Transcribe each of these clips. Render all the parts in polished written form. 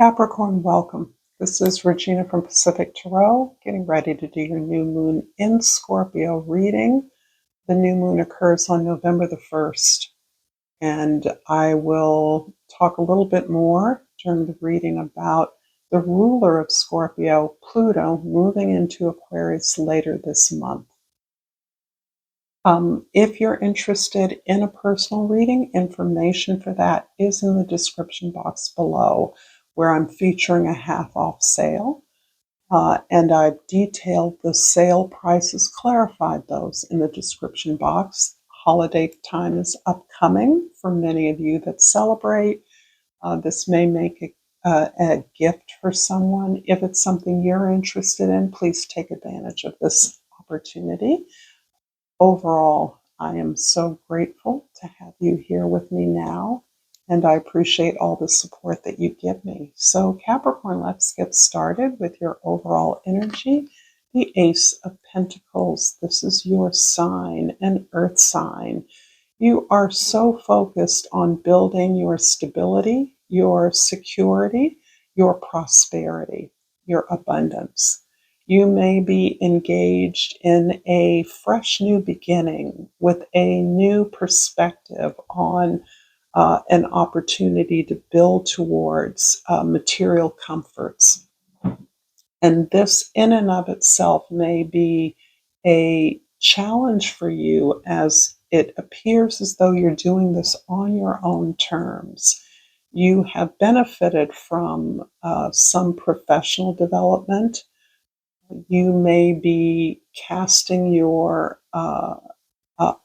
Capricorn, welcome. This is Regina from Pacific Tarot, getting ready to do your new moon in Scorpio reading. The new moon occurs on November the 1st, and I will talk a little bit more during the reading about the ruler of Scorpio, Pluto, moving into Aquarius later this month. If you're interested in a personal reading, information for that is in the description box below, where I'm featuring a half-off sale. And I've detailed the sale prices, clarified those in the description box. Holiday time is upcoming for many of you that celebrate. This may make a gift for someone. If it's something you're interested in, please take advantage of this opportunity. Overall, I am so grateful to have you here with me now, and I appreciate all the support that you give me. So Capricorn, let's get started with your overall energy. The Ace of Pentacles, this is your sign, an earth sign. You are so focused on building your stability, your security, your prosperity, your abundance. You may be engaged in a fresh new beginning with a new perspective on an opportunity to build towards material comforts. And this, in and of itself, may be a challenge for you, as it appears as though you're doing this on your own terms. You have benefited from some professional development. You may be casting your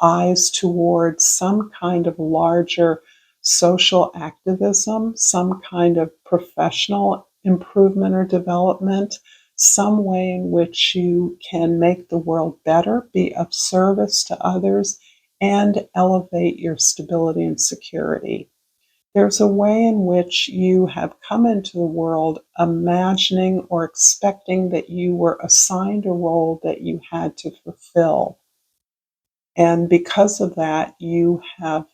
eyes towards some kind of larger social activism, some kind of professional improvement or development, some way in which you can make the world better, be of service to others, and elevate your stability and security. There's a way in which you have come into the world imagining or expecting that you were assigned a role that you had to fulfill. And because of that, you have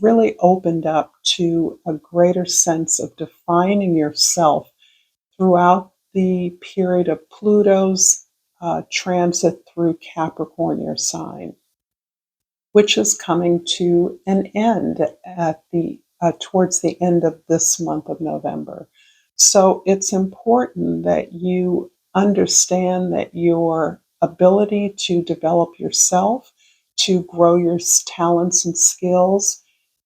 really opened up to a greater sense of defining yourself throughout the period of Pluto's transit through Capricorn, your sign, which is coming to an end at the towards the end of this month of November. So it's important that you understand that your ability to develop yourself, to grow your talents and skills,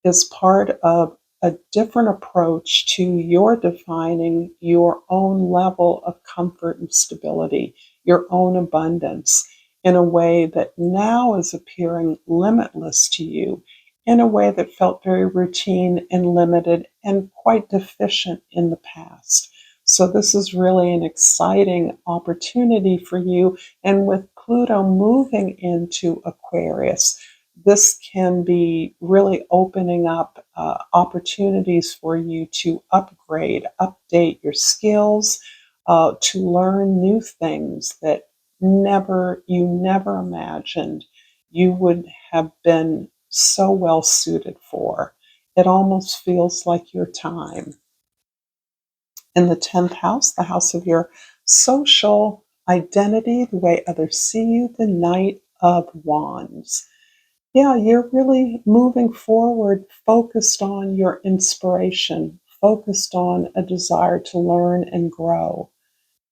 is part of a different approach to your defining your own level of comfort and stability, your own abundance, in a way that now is appearing limitless to you, in a way that felt very routine and limited and quite deficient in the past. So this is really an exciting opportunity for you. And with Pluto moving into Aquarius, this can be really opening up opportunities for you to upgrade, update your skills, to learn new things that you never imagined you would have been so well suited for. It almost feels like your time. In the 10th house, the house of your social identity, the way others see you, the Knight of Wands. Yeah, you're really moving forward, focused on your inspiration, focused on a desire to learn and grow.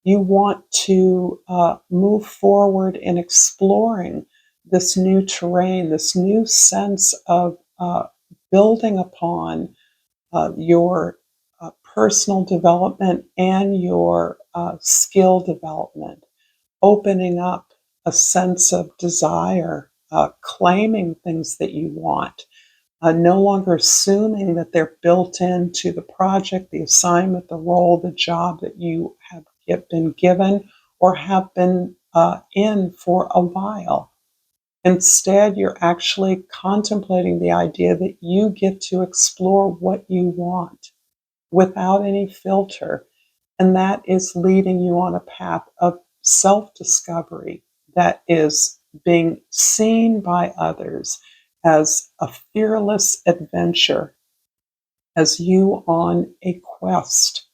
You want to move forward in exploring this new terrain, this new sense of building upon your personal development and your skill development, opening up a sense of desire, claiming things that you want, no longer assuming that they're built into the project, the assignment, the role, the job that you have been given or have been in for a while. Instead, you're actually contemplating the idea that you get to explore what you want without any filter. And that is leading you on a path of self-discovery that is being seen by others as a fearless adventure, as you on a quest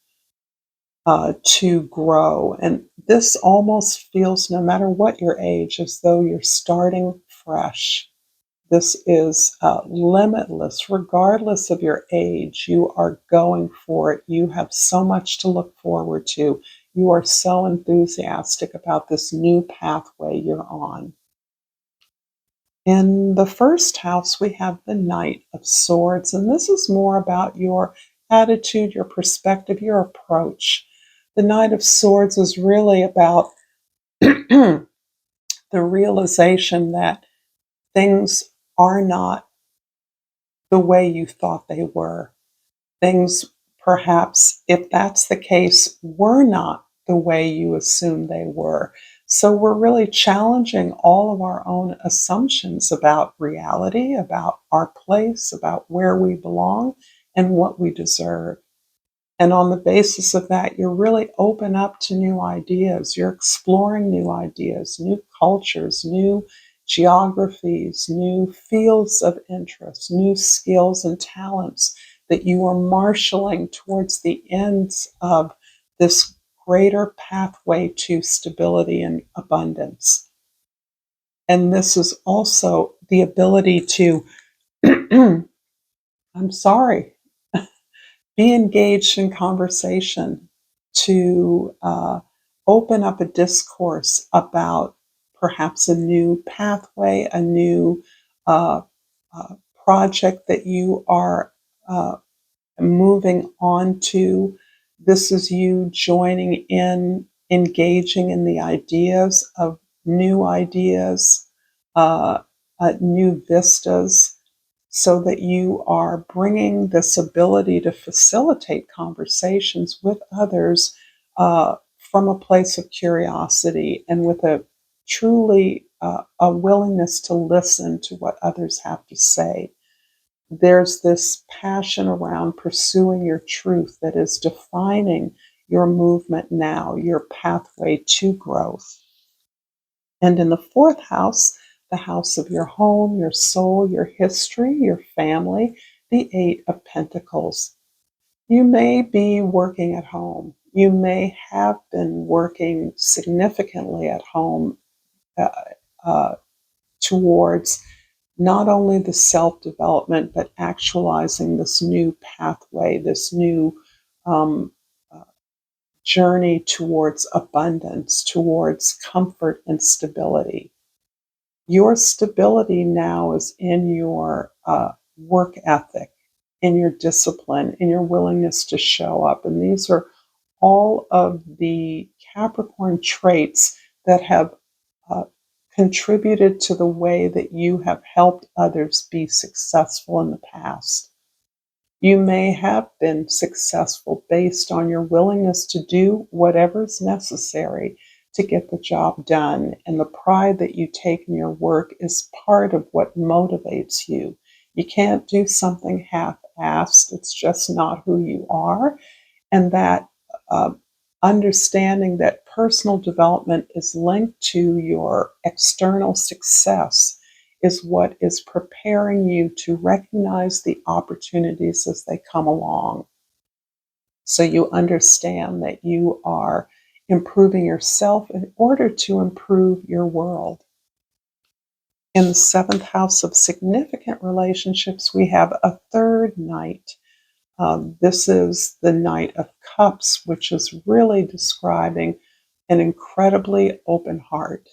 to grow. And this almost feels, no matter what your age, as though you're starting fresh. This is limitless, regardless of your age. You are going for it. You have so much to look forward to. You are so enthusiastic about this new pathway you're on. In the first house, we have the Knight of Swords, and this is more about your attitude, your perspective, your approach. The Knight of Swords is really about the realization that things are not the way you thought they were. Things, perhaps, if that's the case, were not the way you assumed they were. So we're really challenging all of our own assumptions about reality, about our place, about where we belong, and what we deserve. And on the basis of that, you're really open up to new ideas. You're exploring new ideas, new cultures, new geographies, new fields of interest, new skills and talents that you are marshaling towards the ends of this greater pathway to stability and abundance. And this is also the ability to, I'm sorry, be engaged in conversation, to open up a discourse about perhaps a new pathway, a new uh, uh, project that you are uh, moving on to. This is you joining in, engaging in the ideas, uh, new vistas, so that you are bringing this ability to facilitate conversations with others from a place of curiosity and with a truly a willingness to listen to what others have to say. There's this passion around pursuing your truth that is defining your movement now, your pathway to growth. And in the fourth house, the house of your home, your soul, your history, your family, the Eight of Pentacles. You may be working at home. You may have been working significantly at home uh, uh, towards not only the self development, but actualizing this new pathway, this new um, uh, journey towards abundance, towards comfort and stability. Your stability now is in your work ethic, in your discipline, in your willingness to show up. And these are all of the Capricorn traits that have uh, contributed to the way that you have helped others be successful in the past. You may have been successful based on your willingness to do whatever's necessary to get the job done. And the pride that you take in your work is part of what motivates you. You can't do something half-assed. It's just not who you are. And that uh, understanding that personal development is linked to your external success is what is preparing you to recognize the opportunities as they come along. So you understand that you are improving yourself in order to improve your world. In the seventh house of significant relationships, we have a third Knight. This is the Knight of Cups, which is really describing an incredibly open heart.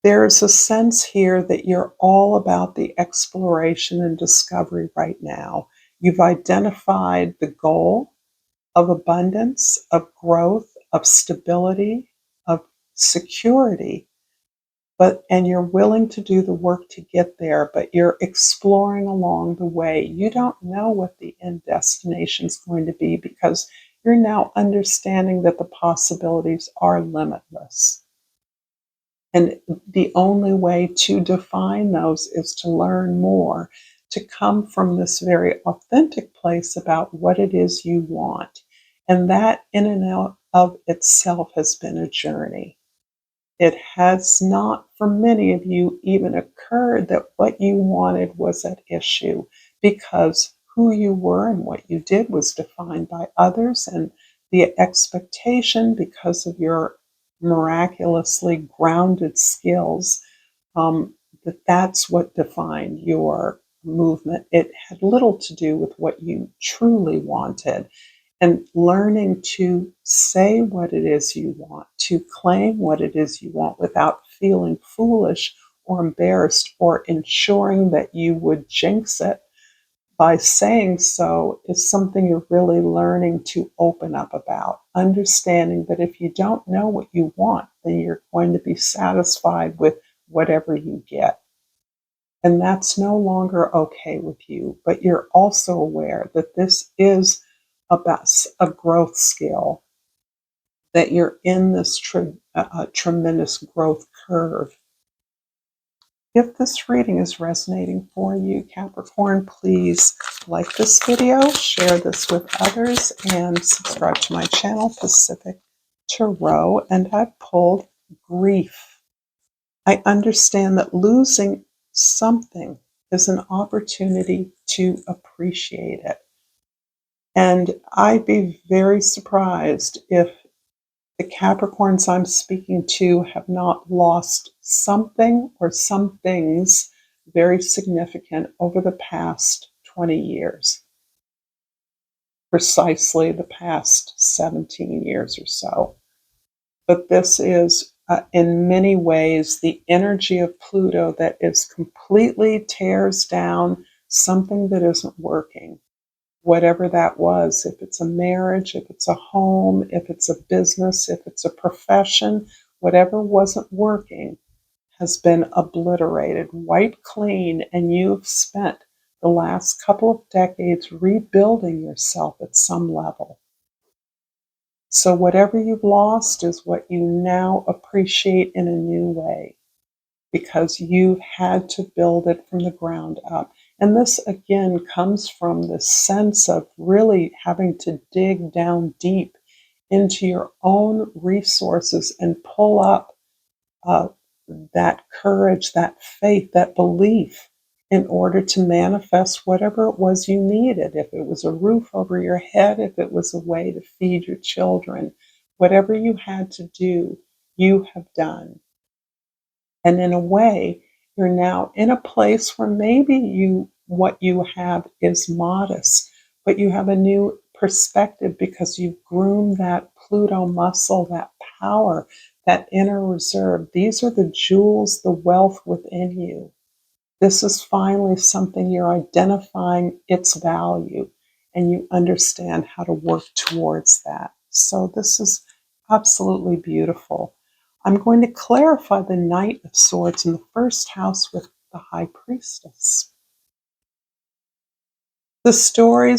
There's a sense here that you're all about the exploration and discovery right now. You've identified the goal of abundance, of growth, of stability, of security, and you're willing to do the work to get there, but you're exploring along the way. You don't know what the end destination is going to be because you're now understanding that the possibilities are limitless. And the only way to define those is to learn more, to come from this very authentic place about what it is you want. And that, in and of itself, has been a journey. It has not, for many of you, even occurred that what you wanted was at issue because who you were and what you did was defined by others and the expectation, because of your miraculously grounded skills, that's what defined your movement. It had little to do with what you truly wanted. And learning to say what it is you want, to claim what it is you want without feeling foolish or embarrassed or ensuring that you would jinx it by saying so, is something you're really learning to open up about. Understanding that if you don't know what you want, then you're going to be satisfied with whatever you get. And that's no longer okay with you. But you're also aware that this is about a growth skill, that you're in this tremendous growth curve. If this reading is resonating for you, Capricorn, please like this video, share this with others, and subscribe to my channel, Pacific Tarot. And I've pulled grief. I understand that losing something is an opportunity to appreciate it. And I'd be very surprised if the Capricorns I'm speaking to have not lost something or some things very significant over the past 20 years, precisely the past 17 years or so. But this is, in many ways, the energy of Pluto that is completely tears down something that isn't working. Whatever that was, if it's a marriage, if it's a home, if it's a business, if it's a profession, whatever wasn't working has been obliterated, wiped clean, and you've spent the last couple of decades rebuilding yourself at some level. So whatever you've lost is what you now appreciate in a new way, because you've had to build it from the ground up. And this, again, comes from the sense of really having to dig down deep into your own resources and pull up that courage, that faith, that belief in order to manifest whatever it was you needed. If it was a roof over your head, if it was a way to feed your children, whatever you had to do, you have done. And in a way, you're now in a place where maybe what you have is modest, but you have a new perspective because you've groomed that Pluto muscle, that power, that inner reserve. These are the jewels, the wealth within you. This is finally something you're identifying its value, and you understand how to work towards that. So this is absolutely beautiful. I'm going to clarify the Knight of Swords in the first house with the High Priestess. The story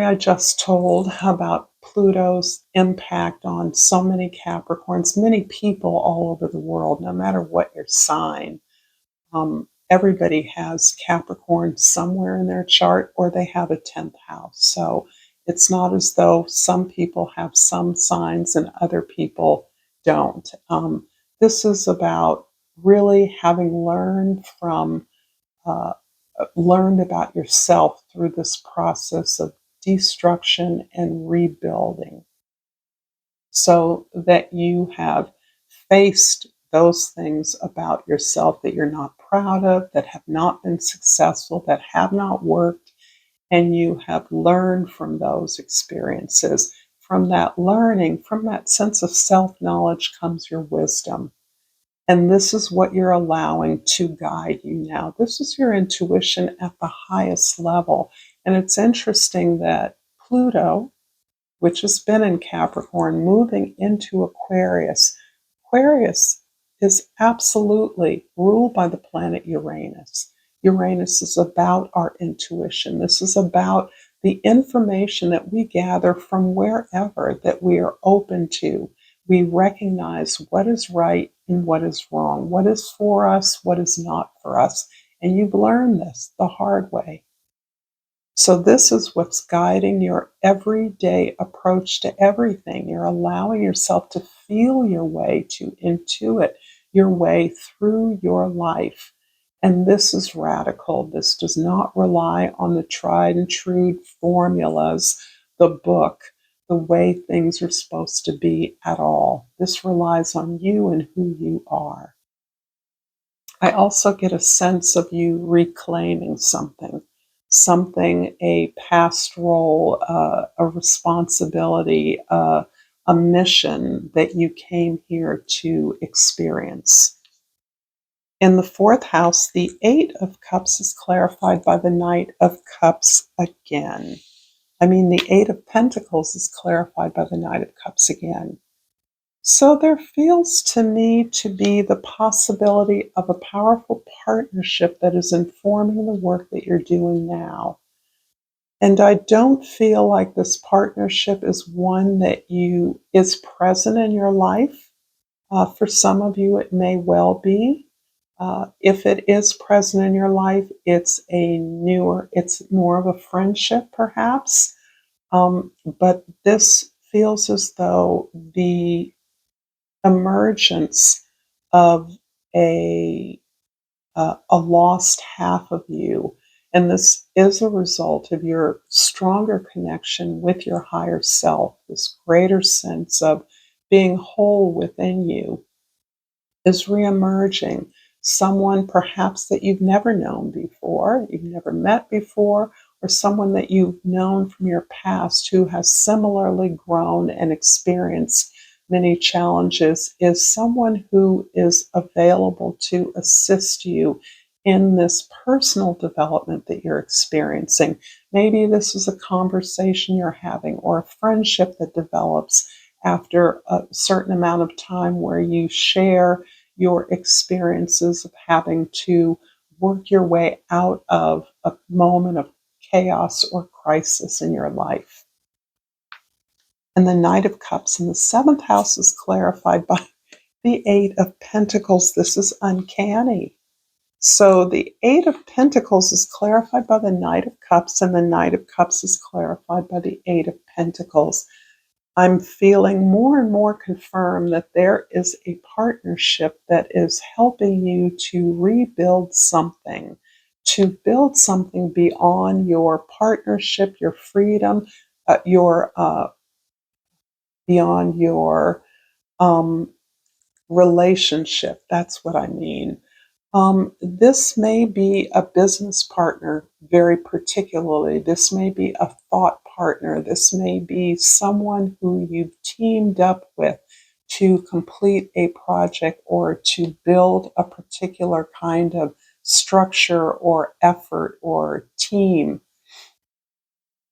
I just told about Pluto's impact on so many Capricorns, many people all over the world, no matter what your sign. Everybody has Capricorn somewhere in their chart, or they have a 10th house. So it's not as though some people have some signs and other people don't. This is about really having learned about yourself through this process of destruction and rebuilding, so that you have faced those things about yourself that you're not proud of, that have not been successful, that have not worked, and you have learned from those experiences. From that learning, from that sense of self-knowledge comes your wisdom. And this is what you're allowing to guide you now. This is your intuition at the highest level. And it's interesting that Pluto, which has been in Capricorn, moving into Aquarius. Aquarius is absolutely ruled by the planet Uranus. Uranus is about our intuition. This is about the information that we gather from wherever that we are open to. We recognize what is right and what is wrong, what is for us, what is not for us. And you've learned this the hard way. So this is what's guiding your everyday approach to everything. You're allowing yourself to feel your way, to intuit your way through your life. And this is radical. This does not rely on the tried and true formulas, the book, the way things are supposed to be at all. This relies on you and who you are. I also get a sense of you reclaiming something, a past role, a responsibility, a mission that you came here to experience. In the fourth house, the Eight of Cups is clarified by the Knight of Cups again. The Eight of Pentacles is clarified by the Knight of Cups again. So there feels to me to be the possibility of a powerful partnership that is informing the work that you're doing now. And I don't feel like this partnership is one that is present in your life. For some of you, it may well be. If it is present in your life, it's more of a friendship, perhaps. But this feels as though the emergence of a lost half of you, and this is a result of your stronger connection with your higher self, this greater sense of being whole within you is reemerging. Someone perhaps that you've never known before, you've never met before, or someone that you've known from your past who has similarly grown and experienced many challenges, is someone who is available to assist you in this personal development that you're experiencing. Maybe this is a conversation you're having or a friendship that develops after a certain amount of time where you share your experiences of having to work your way out of a moment of chaos or crisis in your life. And the Knight of Cups in the seventh house is clarified by the Eight of Pentacles. This is uncanny. So the Eight of Pentacles is clarified by the Knight of Cups, and the Knight of Cups is clarified by the Eight of Pentacles. I'm feeling more and more confirmed that there is a partnership that is helping you to rebuild something, to build something beyond your partnership, your freedom, beyond your um, relationship. That's what I mean. This may be a business partner, very particularly. This may be a thought partner. This may be someone who you've teamed up with to complete a project or to build a particular kind of structure or effort or team.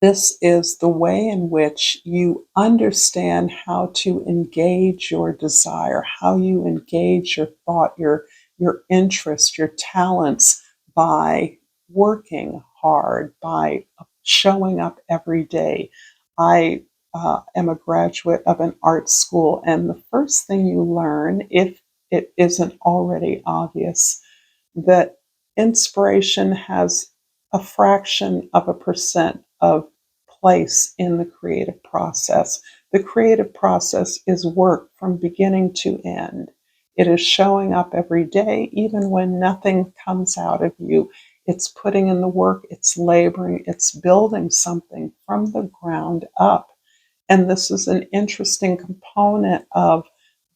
This is the way in which you understand how to engage your desire, how you engage your thought, your interest, your talents by working hard, by showing up every day. I am a graduate of an art school, and the first thing you learn, if it isn't already obvious, that inspiration has a fraction of a percent of place in the creative process. The creative process is work from beginning to end. It is showing up every day, even when nothing comes out of you. It's putting in the work, it's laboring, it's building something from the ground up. And this is an interesting component of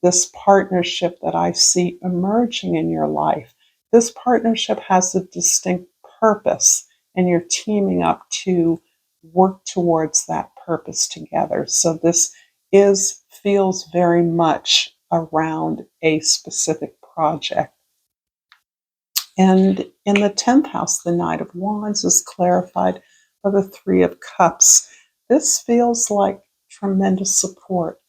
this partnership that I see emerging in your life. This partnership has a distinct purpose, and you're teaming up to work towards that purpose together. So this feels very much around a specific project. And in the 10th house, the Knight of Wands is clarified by the Three of Cups. This feels like tremendous support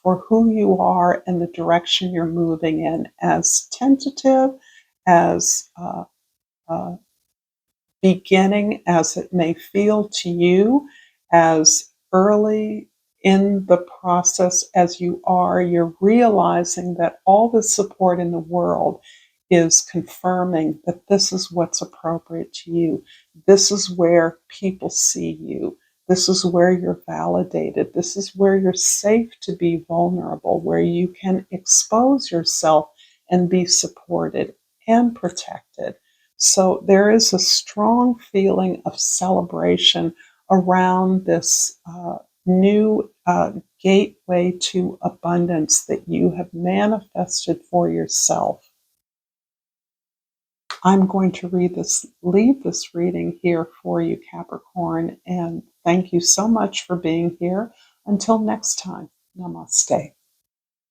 for who you are and the direction you're moving in, as tentative, as beginning as it may feel to you, as early in the process as you are, you're realizing that all the support in the world is confirming that this is what's appropriate to you. This is where people see you. This is where you're validated. This is where you're safe to be vulnerable, where you can expose yourself and be supported and protected. So there is a strong feeling of celebration around this new gateway to abundance that you have manifested for yourself. I'm going to leave this reading here for you, Capricorn, and thank you so much for being here. Until next time, namaste.